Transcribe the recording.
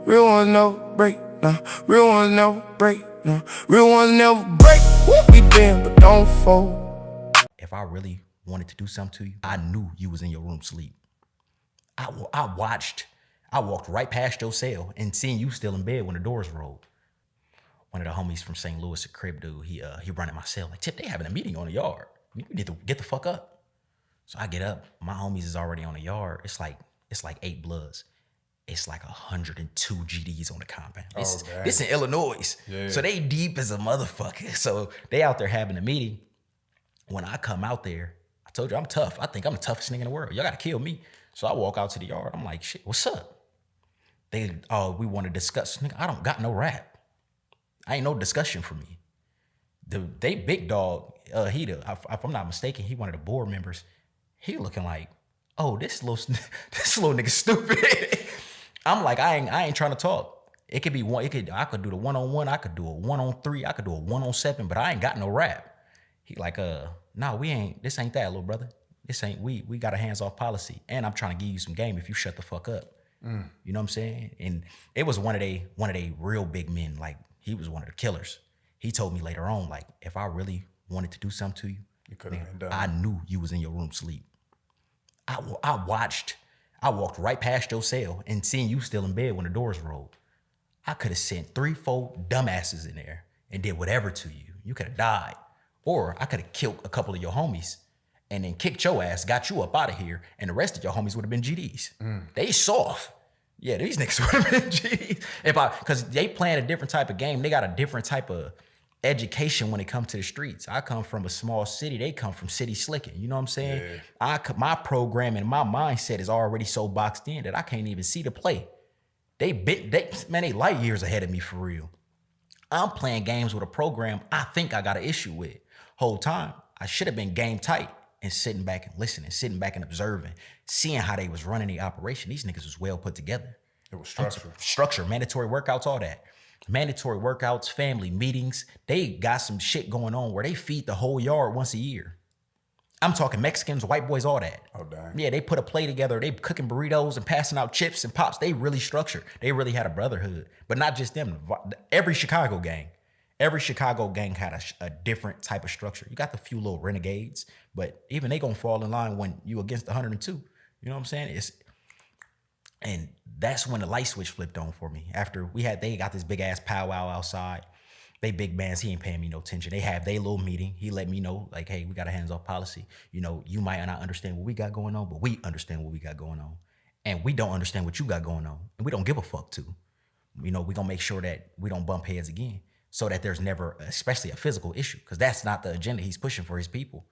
Real ones never break, nah. Real ones never break, nah. Real ones never break. We bend, but don't fold. If I really wanted to do something to you, I knew you was in your room sleep. I walked right past your cell and seen you still in bed when the doors rolled. One of the homies from St. Louis, a crib dude, he running my cell like, Tip, they having a meeting on the yard. You need to get the fuck up. So I get up. My homies is already on the yard. It's like 8 Bloods. It's like 102 GDs on the compound. This in Illinois. Yeah. So they deep as a motherfucker. So they out there having a meeting. When I come out there, I told you I'm tough. I think I'm the toughest nigga in the world. Y'all gotta kill me. So I walk out to the yard. I'm like, shit, what's up? We want to discuss. Nigga, I don't got no rap. I ain't no discussion for me. They big dog, if I'm not mistaken, he one of the board members. He looking like, oh, this little nigga stupid. I'm like, I ain't trying to talk. It could be one. I could do the 1-on-1. I could do a 1-on-3. I could do a 1-on-7. But I ain't got no rap. He like, nah, we ain't. This ain't that, little brother. This ain't. We got a hands off policy, and I'm trying to give you some game if you shut the fuck up. You know what I'm saying? And it was one of they real big men. Like he was one of the killers. He told me later on, like, if I really wanted to do something to you, I knew you was in your room sleep. I walked right past your cell and seen you still in bed when the doors rolled. I could have sent 3-4 dumbasses in there and did whatever to you. You could have died. Or I could have killed a couple of your homies and then kicked your ass, got you up out of here, and the rest of your homies would have been GDs. They soft. Yeah, these niggas would have been GDs. Because they playing a different type of game. They got a different type of education when it comes to the streets. I come from a small city. They come from city slicking. You know what I'm saying? Yeah. My program and my mindset is already so boxed in that I can't even see the play. They light years ahead of me for real. I'm playing games with a program I think I got an issue with. Whole time, I should have been game tight and sitting back and listening, sitting back and observing, seeing how they was running the operation. These niggas was well put together. It was structured. Structure, mandatory workouts, all that. Mandatory workouts, family meetings. They got some shit going on where they feed the whole yard once a year. I'm talking Mexicans, white boys, all that. Oh, dang. Yeah, they put a play together. They cooking burritos and passing out chips and pops. They really structured. They really had a brotherhood. But not just them. Every Chicago gang had a different type of structure. You got the few little renegades, but even they gonna fall in line when you against the 102. You know what I'm saying? And that's when the light switch flipped on for me. After they got this big ass powwow outside. They big bands, he ain't paying me no attention. They have their little meeting. He let me know, like, hey, we got a hands-off policy. You know, you might not understand what we got going on, but we understand what we got going on. And we don't understand what you got going on. And we don't give a fuck to. You know, we gonna make sure that we don't bump heads again so that there's never, especially a physical issue, because that's not the agenda he's pushing for his people.